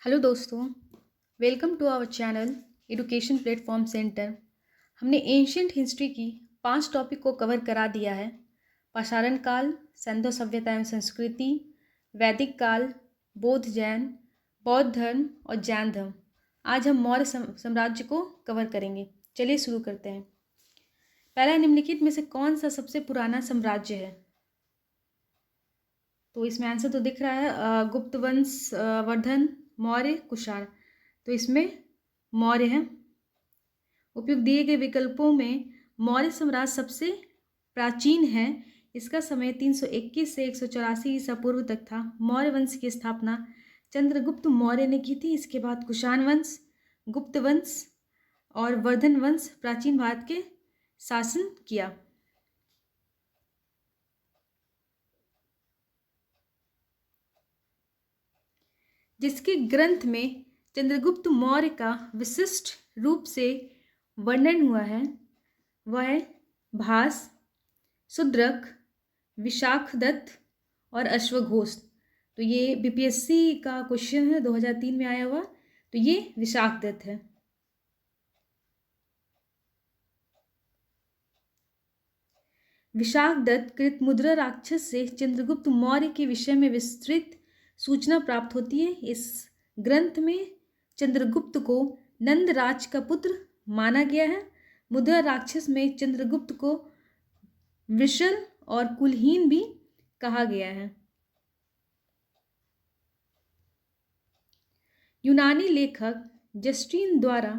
Hello दोस्तों, welcome to our channel education platform centre. हमने ancient history की 5 topic को कवर करा दिया है। पाषाण काल, सिंधु सभ्यता एवं संस्कृति, वैदिक काल, बौद्ध धर्म और जैन धर्म। आज हम मौर्य साम्राज्य को कवर करेंगे। चलिए शुरू करते हैं। पहला, निम्नलिखित में से कौन सा सबसे पुराना साम्राज्य है? तो इसमें आंसर तो दिख रहा है, गुप्त वंश, वर्धन, मौर्य, कुषाण। तो इसमें मौर्य है। उपयुक्त दिए गए विकल्पों में मौर्य साम्राज्य सबसे प्राचीन है। इसका समय 321 से 184 ईसा पूर्व तक था। मौर्य वंश की स्थापना चंद्रगुप्त मौर्य ने की थी। इसके बाद कुषाण वंश, गुप्त वंश और वर्धन वंश प्राचीन भारत के शासन किया। जिसके ग्रंथ में चंद्रगुप्त मौर्य का विशिष्ट रूप से वर्णन हुआ है वह है भास, शूद्रक, विशाखदत्त और अश्वघोष। तो ये बीपीएससी का क्वेश्चन है, 2003 में आया हुआ। तो ये विशाखदत्त है। विशाखदत्त कृतमुद्रा राक्षस से चंद्रगुप्त मौर्य के विषय में विस्तृत सूचना प्राप्त होती है। इस ग्रंथ में चंद्रगुप्त को नंदराज का पुत्र माना गया है। मुद्रा राक्षस में चंद्रगुप्त को विशल और कुलहीन भी कहा गया है। यूनानी लेखक जस्टिन द्वारा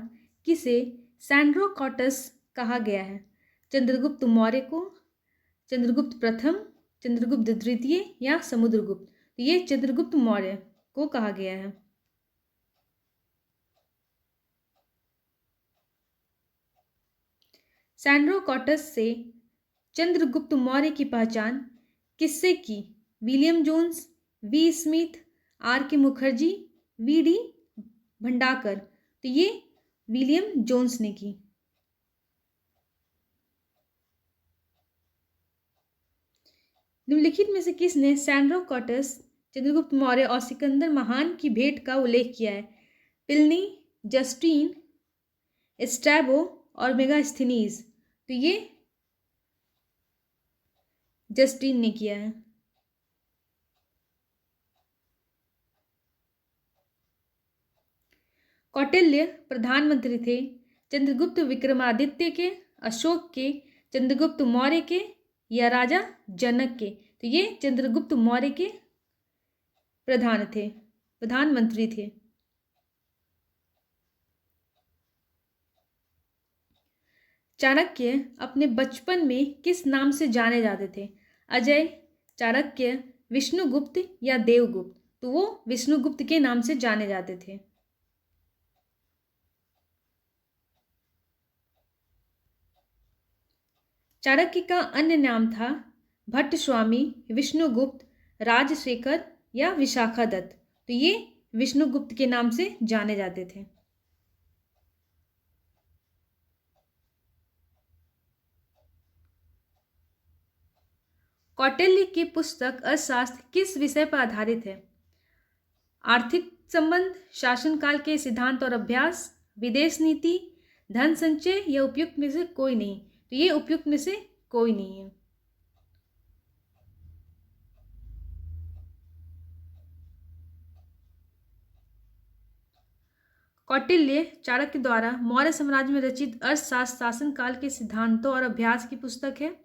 किसे सैंड्रोकॉटस कहा गया है? चंद्रगुप्त मौर्य को, चंद्रगुप्त प्रथम, चंद्रगुप्त द्वितीय या समुद्रगुप्त? तो ये चंद्रगुप्त मौर्य को कहा गया है। सैंड्रोकॉटस से चंद्रगुप्त मौर्य की पहचान किससे की? William Jones, V Smith, R K Mukherjee, we D भंडाकर? तो ये विलियम जोन्स ने की। निम्नलिखित में से किसने सैंड्रोकॉटस, चंद्रगुप्त मौर्य और सिकंदर महान की भेंट का उल्लेख किया है? प्लिनी, जस्टिन, स्ट्रैबो और मेगास्थनीज? तो ये जस्टिन ने किया है। कौटिल्य प्रधानमंत्री थे चंद्रगुप्त विक्रमादित्य के, अशोक के, चंद्रगुप्त मौर्य के या राजा जनक के? तो ये चंद्रगुप्त मौर्य के प्रधानमंत्री थे। चाणक्य अपने बचपन में किस नाम से जाने जाते थे? अजय, चाणक्य, विष्णुगुप्त या देवगुप्त? तो वो विष्णुगुप्त के नाम से जाने जाते थे। चाणक्य का अन्य नाम था भट्ट स्वामी, विष्णुगुप्त, राजशेखर या विशाखादत्त? तो ये विष्णुगुप्त के नाम से जाने जाते थे। कौटिल्य की पुस्तक अर्थशास्त्र किस विषय पर आधारित है? आर्थिक संबंध, शासनकाल के सिद्धांत और अभ्यास, विदेश नीति, धन संचय या उपयुक्त में से कोई नहीं? तो ये उपयुक्त में से कोई नहीं है। कौटिल्य चाणक्य द्वारा मौर्य साम्राज्य में रचित अर्थशास्त्र शासनकाल के सिद्धांतों और अभ्यास की पुस्तक है।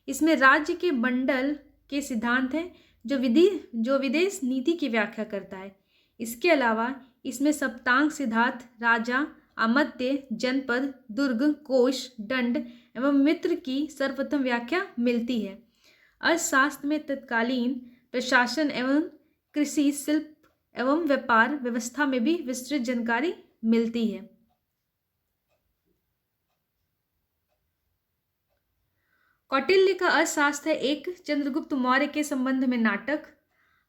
इसमें राज्य के बंडल के सिद्धांत हैं जो विदेश नीति की व्याख्या करता है। इसके अलावा इसमें सप्तांग सिद्धांत, राजा, अमात्य, जनपद, दुर्ग, कोश, दंड एवं मित्र की सर्वप्रथम व्याख्या मिलती है। अर्थशास्त्र में तत्कालीन प्रशासन एवं कृषि, शिल्प एवं व्यापार व्यवस्था में भी विस्तृत जानकारी मिलती है। कौटिल्य का अर्थशास्त्र है एक चंद्रगुप्त मौर्य के संबंध में नाटक,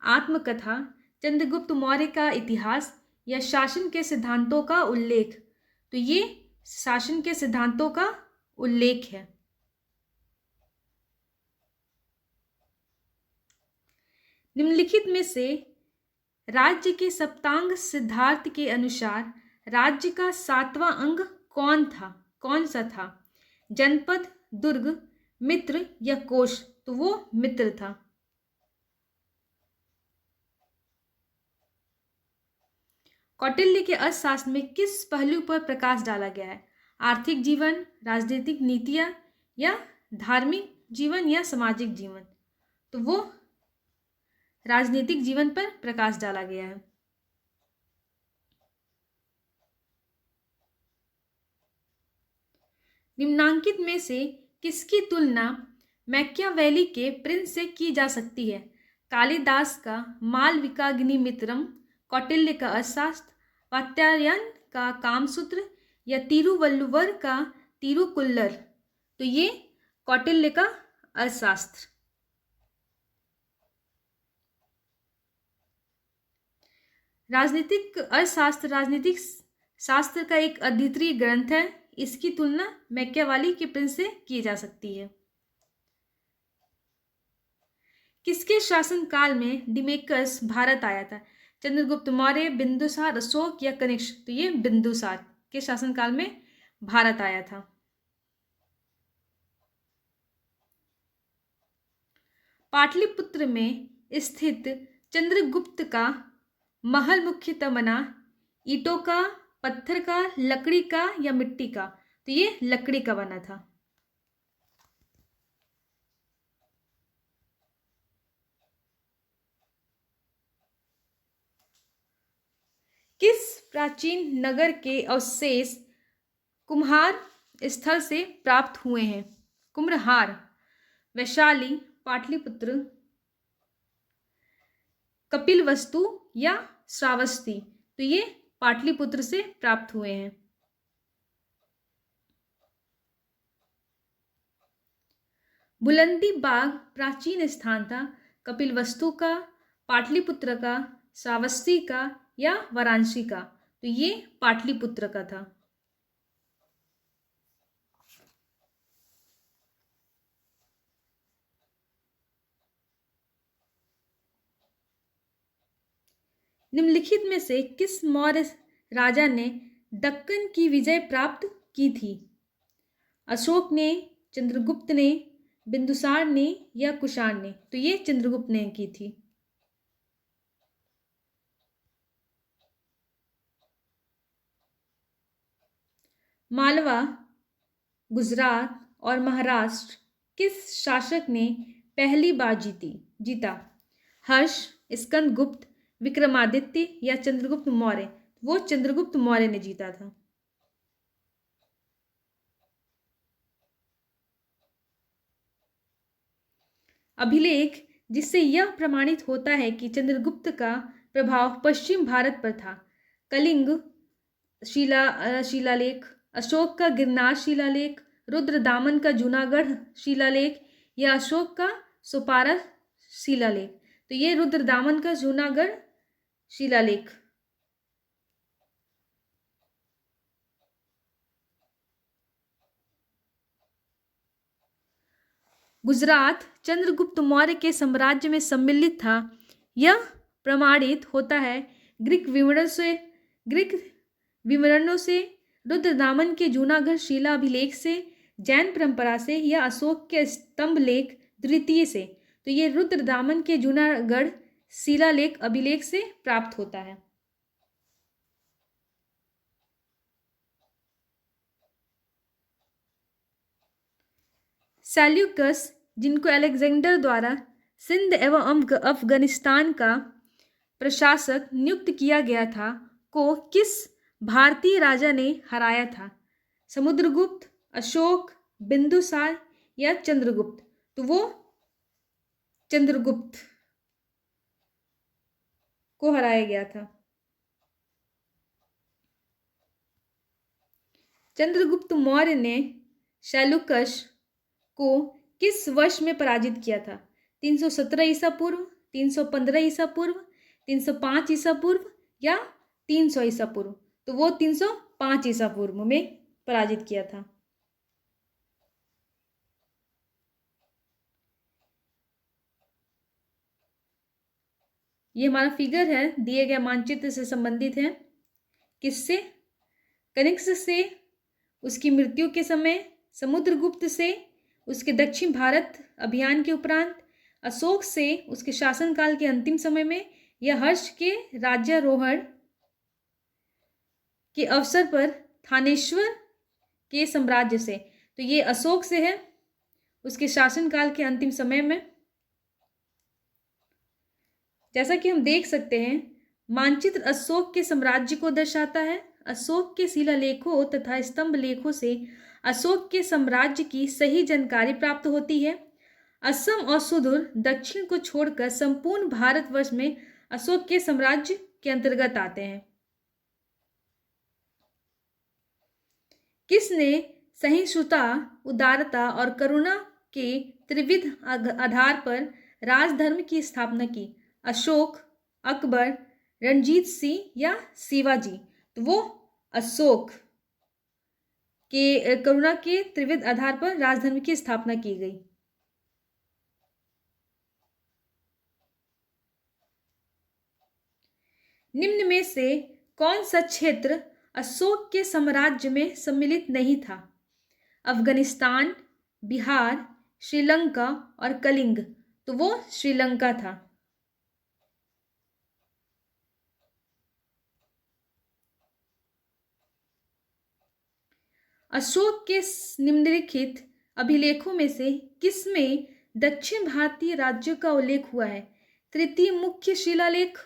आत्मकथा, चंद्रगुप्त मौर्य का इतिहास या शासन के सिद्धांतों का उल्लेख? तो ये शासन के सिद्धांतों का उल्लेख है। निम्नलिखित में से राज्य के सप्तांग सिद्धार्थ के अनुसार राज्य का 7वां अंग कौन सा था? जनपद, दुर्ग, मित्र या कोश? तो वो मित्र था। कौटिल्य के अर्थशास्त्र में किस पहलू पर प्रकाश डाला गया है? आर्थिक जीवन, राजनीतिक नीतियां या धार्मिक जीवन या सामाजिक जीवन? तो वो राजनीतिक जीवन पर प्रकाश डाला गया है। निम्नांकित में से किसकी तुलना मैकियावेली के प्रिंस से की जा सकती है? कालिदास का मालविकाग्निमित्रम, कौटिल्य का अर्थशास्त्र, वात्स्यायन का कामसूत्र या तिरुवल्लुवर का तिरुकुल्लर? तो ये कौटिल्य का अर्थशास्त्र। राजनीतिक अर्थशास्त्र राजनीतिक शास्त्र का एक अद्वितीय ग्रंथ है। इसकी तुलना मैकियावेली के प्रिंस से की जा सकती है। किसके शासनकाल में डिमेकस भारत आया था? चंद्रगुप्त मौर्य, बिंदुसार, अशोक या कनिष्क? तो ये बिंदुसार के शासनकाल में भारत आया था। पाटलिपुत्र में स्थित चंद्रगुप्त का महल मुख्यतः बना ईंटों का, पत्थर का, लकड़ी का या मिट्टी का? तो ये लकड़ी का बना था। किस प्राचीन नगर के अवशेष कुम्हार स्थल से प्राप्त हुए हैं? कुम्हरार, वैशाली, पाटलिपुत्र, कपिलवस्तु या श्रावस्ती? तो ये पाटलिपुत्र से प्राप्त हुए हैं। बुलंदी बाग प्राचीन स्थान था। कपिलवस्तु का, पाटलिपुत्र का, श्रावस्ती का या वाराणसी का? तो ये पाटलिपुत्र का था। निम्नलिखित में से किस मौर्य राजा ने दक्कन की विजय प्राप्त की थी? अशोक ने, चंद्रगुप्त ने, बिंदुसार ने या कुषाण ने? तो ये चंद्रगुप्त ने की थी। मालवा, गुजरात और महाराष्ट्र किस शासक ने पहली बार जीता? हर्ष, स्कंदगुप्त, विक्रमादित्य या चंद्रगुप्त मौर्य? वो चंद्रगुप्त मौर्य ने जीता था। अभिलेख जिससे यह प्रमाणित होता है कि चंद्रगुप्त का प्रभाव पश्चिम भारत पर था। कलिंग शिलालेख, अशोक का गिरनार शिलालेख, रुद्रदामन का जूनागढ़ शिलालेख या अशोक का सोपारा शिलालेख? तो ये रुद्रदामन का जूनागढ़ शिलालेख। गुजरात चंद्रगुप्त मौर्य के साम्राज्य में सम्मिलित था। यह प्रमाणित होता है ग्रीक विवरणों से, रुद्रदामन के जूनागढ़ शिला अभिलेख से, जैन परंपरा से या अशोक के स्तंभ लेख द्वितीय से? तो ये रुद्रदामन के जूनागढ़ शिलालेख अभिलेख से प्राप्त होता है। सेल्यूकस, जिनको अलेक्जेंडर द्वारा सिंध एवं अफगानिस्तान का प्रशासक नियुक्त किया गया था, को किस भारतीय राजा ने हराया था? समुद्रगुप्त, अशोक, बिंदुसार या चंद्रगुप्त? तो वो चंद्रगुप्त को हराया गया था। चंद्रगुप्त मौर्य ने सेल्यूकस को किस वर्ष में पराजित किया था? 317 ईसा पूर्व, 315 ईसा पूर्व, 305 ईसा पूर्व या 300 ईसा पूर्व? तो वो 305 ईसा पूर्व में पराजित किया था। ये हमारा फिगर है, दिए गए मानचित्र से संबंधित है। किससे? कनिष्क से उसकी मृत्यु के समय, समुद्रगुप्त से उसके दक्षिण भारत अभियान के उपरांत, अशोक से उसके शासनकाल के अंतिम समय में, या हर्ष के राज्यारोहण के अवसर पर थानेश्वर के साम्राज्य से। तो ये अशोक से है, उसके शासनकाल के अंतिम समय में। जैसा कि हम देख सकते हैं, मानचित्र अशोक के साम्राज्य को दर्शाता है। अशोक के शिलालेखों तथा स्तंभ लेखों से अशोक के साम्राज्य की सही जानकारी प्राप्त होती है। असम और सुदूर दक्षिण को छोड़कर संपूर्ण भारतवर्ष में अशोक के साम्राज्य के अंतर्गत आते हैं। किसने सहिष्णुता, उदारता और करुणा के त्रिविध आधार पर राजधर्म की स्थापना की? अशोक, अकबर, रणजीत सिंह या शिवाजी? तो वो अशोक के करुणा के त्रिविध आधार पर राजधर्म की स्थापना की गई। निम्न में से कौन सा क्षेत्र अशोक के साम्राज्य में सम्मिलित नहीं था? अफगानिस्तान, बिहार, श्रीलंका और कलिंग? तो वो श्रीलंका था। अशोक के निम्नलिखित अभिलेखों में से किसमें दक्षिण भारतीय राज्यों का उल्लेख हुआ है? तृतीय मुख्य शिलालेख,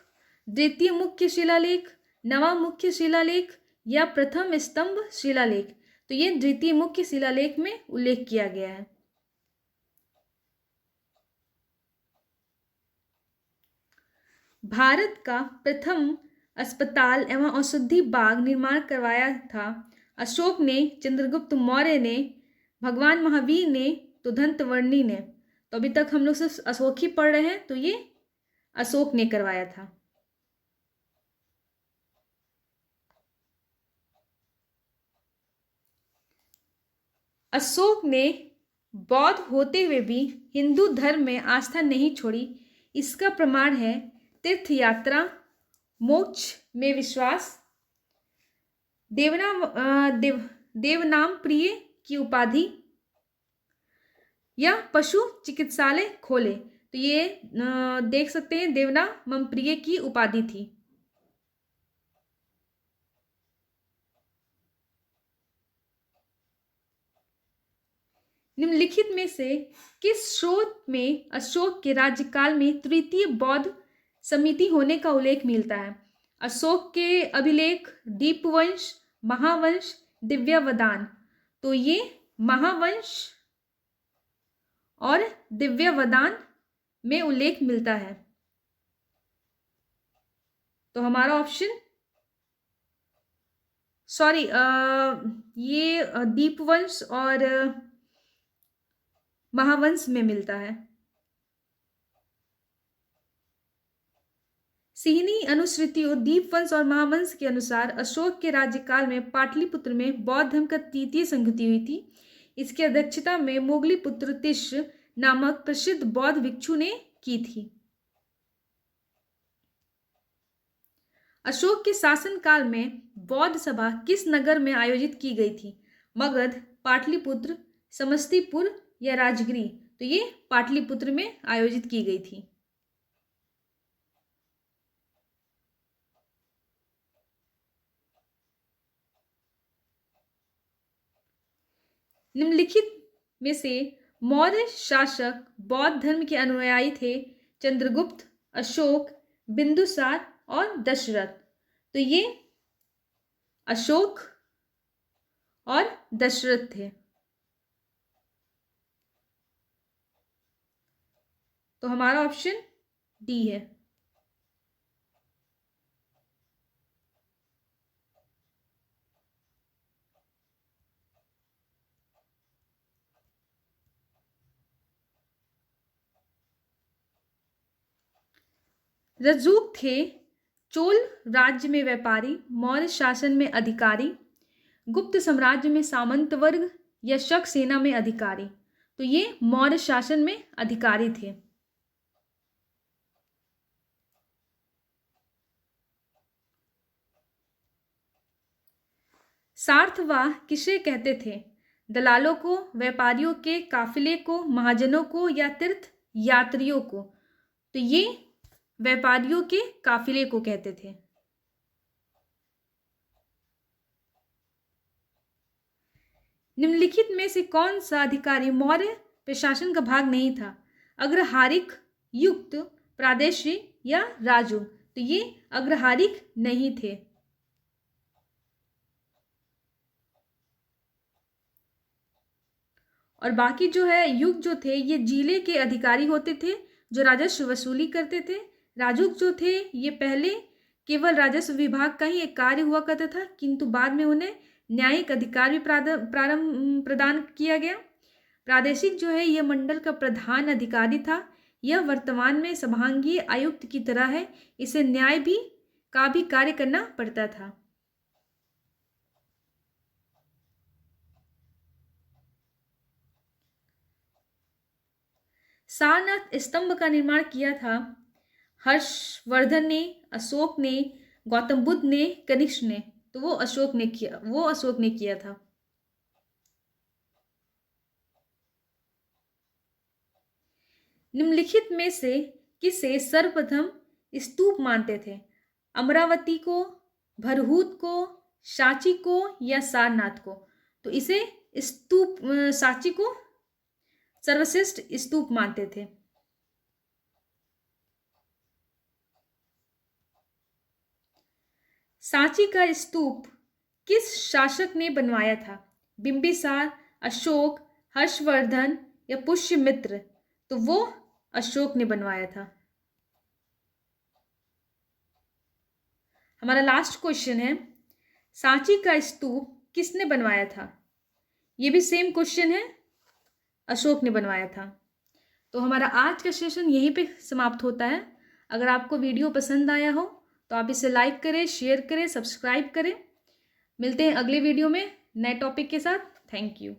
द्वितीय मुख्य शिलालेख, नवा मुख्य शिलालेख या प्रथम स्तंभ शिलालेख? तो ये द्वितीय मुख्य शिलालेख में उल्लेख किया गया है। भारत का प्रथम अस्पताल एवं औषधि बाग निर्माण करवाया था अशोक ने, चंद्रगुप्त मौर्य ने, भगवान महावीर ने, तो दंतवर्णी ने? तो अभी तक हम लोग सिर्फ अशोक ही पढ़ रहे हैं, तो ये अशोक ने करवाया था। अशोक ने बौद्ध होते हुए भी हिंदू धर्म में आस्था नहीं छोड़ी। इसका प्रमाण है तीर्थ यात्रा, मोक्ष में विश्वास, देवनाम प्रिय की उपाधि या पशु चिकित्सालय खोले? तो ये देख सकते हैं, देवनाम प्रिय की उपाधि थी। निम्नलिखित में से किस स्रोत में अशोक के राज्यकाल में तृतीय बौद्ध समिति होने का उल्लेख मिलता है? अशोक के अभिलेख, दीपवंश, महावंश, दिव्यावदान? तो ये महावंश और दिव्यावदान में उल्लेख मिलता है। तो हमारा ऑप्शन ये दीपवंश और महावंश में मिलता है। सिहनी अनुश्रुतियों दीपवंश और महावंश के अनुसार अशोक के राज्यकाल में पाटलिपुत्र में बौद्ध धर्म का तृतीय संहति हुई थी। इसकी अध्यक्षता में मोगलीपुत्र तिश्र नामक प्रसिद्ध बौद्ध भिक्षु ने की थी। अशोक के शासनकाल में बौद्ध सभा किस नगर में आयोजित की गई थी? मगध, पाटलिपुत्र, समस्तीपुर या राजगिरी? तो ये पाटलिपुत्र में आयोजित की गई थी। निम्नलिखित में से मौर्य शासक बौद्ध धर्म के अनुयायी थे? चंद्रगुप्त, अशोक, बिंदुसार और दशरथ? तो ये अशोक और दशरथ थे। तो हमारा ऑप्शन डी है। रजूक थे चोल राज्य में व्यापारी, मौर्य शासन में अधिकारी, गुप्त साम्राज्य में सामंत वर्ग या शक सेना में अधिकारी? तो ये मौर्य शासन में अधिकारी थे। सार्थवाह किसे कहते थे? दलालों को, व्यापारियों के काफिले को, महाजनों को या तीर्थ यात्रियों को? तो ये व्यापारियों के काफिले को कहते थे। निम्नलिखित में से कौन सा अधिकारी मौर्य प्रशासन का भाग नहीं था? अग्रहारिक, युक्त, प्रादेशिक या राजू? तो ये अग्रहारिक नहीं थे। और बाकी जो है युग जो थे ये जिले के अधिकारी होते थे जो राजस्व वसूली करते थे। राजुक जो थे ये पहले केवल राजस्व विभाग का ही एक कार्य हुआ करता था, किंतु बाद में उन्हें न्यायिक अधिकार भी प्रदान किया गया। प्रादेशिक जो है यह मंडल का प्रधान अधिकारी था। यह वर्तमान में सभांगीय आयुक्त की तरह है। इसे न्याय का भी कार्य करना पड़ता था। सारनाथ स्तंभ का निर्माण किया था हर्षवर्धन ने, अशोक ने, गौतम बुद्ध ने, कनिष्क ने? तो वो अशोक ने किया था। निम्नलिखित में से किसे सर्वप्रथम स्तूप मानते थे? अमरावती को, भरहूत को, सांची को या सारनाथ को? तो इसे स्तूप सांची को सर्वश्रेष्ठ स्तूप मानते थे। सांची का स्तूप किस शासक ने बनवाया था? बिंबिसार, अशोक, हर्षवर्धन या पुष्यमित्र? तो वो अशोक ने बनवाया था। हमारा लास्ट क्वेश्चन है, सांची का स्तूप किसने बनवाया था? ये भी सेम क्वेश्चन है, अशोक ने बनवाया था। तो हमारा आज का सेशन यहीं पे समाप्त होता है। अगर आपको वीडियो पसंद आया हो तो आप इसे लाइक करें, शेयर करें, सब्सक्राइब करें। मिलते हैं अगले वीडियो में नए टॉपिक के साथ। Thank you.